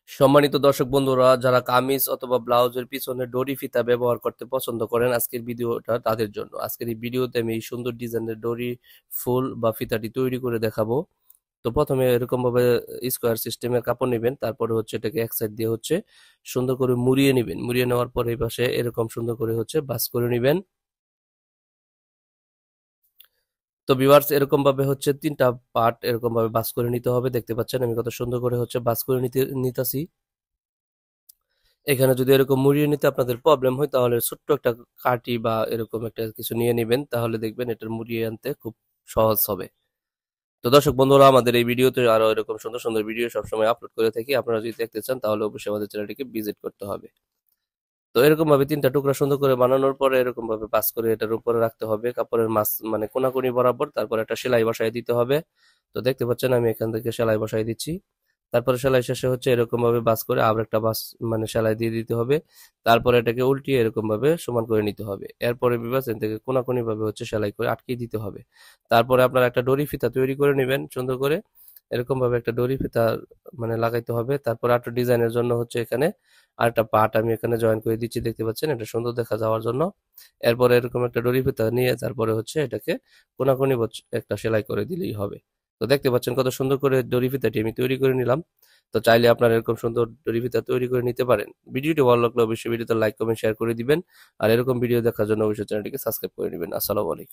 সম্মানিত দর্শক বন্ধুরা, যারা কামিজ অথবা ব্লাউজের পিছনে ডরি ফিতা ব্যবহার করতে পছন্দ করেন, আজকের ভিডিওটা তাদের জন্য। আজকের এই ভিডিওতে আমি এই সুন্দর ডিজাইনের ডরি ফুল বা ফিতাটি তৈরি করে দেখাবো। তো প্রথমে এরকম ভাবে স্কোয়ার সিস্টেমের কাপড় নেবেন, তারপরে হচ্ছে এটাকে এক সাইড দিয়ে হচ্ছে সুন্দর করে মুড়িয়ে নেবেন। মুড়িয়ে নেওয়ার পরে এই পাশে এরকম সুন্দর করে হচ্ছে ভাঁজ করে নেবেন। তো ভিউয়ার্স, এরকম ভাবে হচ্ছে তিনটা পার্ট এরকম ভাবে ভাঁজ করে নিতে হবে। দেখতে পাচ্ছেন আমি কত সুন্দর করে হচ্ছে ভাঁজ করে নিতেছি। এখানে যদি এরকম মুড়িয়ে নিতে আপনাদের প্রবলেম হয়, তাহলে ছোট্ট একটা কাঠি বা এরকম একটা কিছু নিয়ে নেবেন, তাহলে দেখবেন এটার মুড়িয়ে আনতে খুব সহজ হবে। তো দর্শক বন্ধুরা, আমাদের এই ভিডিওতে আরো এরকম সুন্দর সুন্দর ভিডিও সবসময় আপলোড করে থাকি। আপনারা যদি দেখতে চান তাহলে অবশ্যই আমাদের চ্যানেলটিকে ভিজিট করতে হবে। তো এরকম ভাবে তিনটা টুকরা সুন্দর করে বানানোর পরে এরকম ভাবে ভাঁজ করে এটার উপরে রাখতে হবে কাপড়ের মাছ, মানে কোনাকুনি বরাবর। তারপর একটা সেলাই বসায় দিতে হবে। তো দেখতে পাচ্ছেন আমি এখান থেকে সেলাই বসাই দিচ্ছি। তারপরে সেলাই শেষে হচ্ছে এরকম ভাবে ভাঁজ করে আবার একটা ভাঁজ, মানে সেলাই দিয়ে দিতে হবে। তারপরে এটাকে উল্টিয়ে এরকম ভাবে সমান করে নিতে হবে। এরপরে বিভাজ এখান থেকে কোনাকুনি ভাবে হচ্ছে সেলাই করে আটকে দিতে হবে। তারপরে আপনারা একটা ডরি ফিতা তৈরি করে নেবেন সুন্দর করে। এরকম ভাবে একটা ডরি ফিতা মানে লাগাইতে হবে। তারপর একটা ডিজাইনের জন্য হচ্ছে এখানে আরেকটা পার্ট আমি এখানে জয়েন করে দিচ্ছি, দেখতে পাচ্ছেন, এটা সুন্দর দেখা যাওয়ার জন্য। এরপরে এরকম একটা ডরি ফিতা নিয়ে তারপরে হচ্ছে এটাকে কোনাকুনি একটা সেলাই করে দিলেই হবে। তো দেখতে পাচ্ছেন কত সুন্দর করে দড়ি ফিতাটি আমি তৈরি করে নিলাম। তো চাইলে আপনারা এরকম সুন্দর দড়ি ফিতা তৈরি করে নিতে পারেন। ভিডিওটি ভালো লাগলে অবশ্যই ভিডিওতে লাইক কমেন্ট শেয়ার করে দিবেন। আর এরকম ভিডিও দেখার জন্য অবশ্যই চ্যানেলটিকে সাবস্ক্রাইব করে নেবেন। আসসালামু আলাইকুম।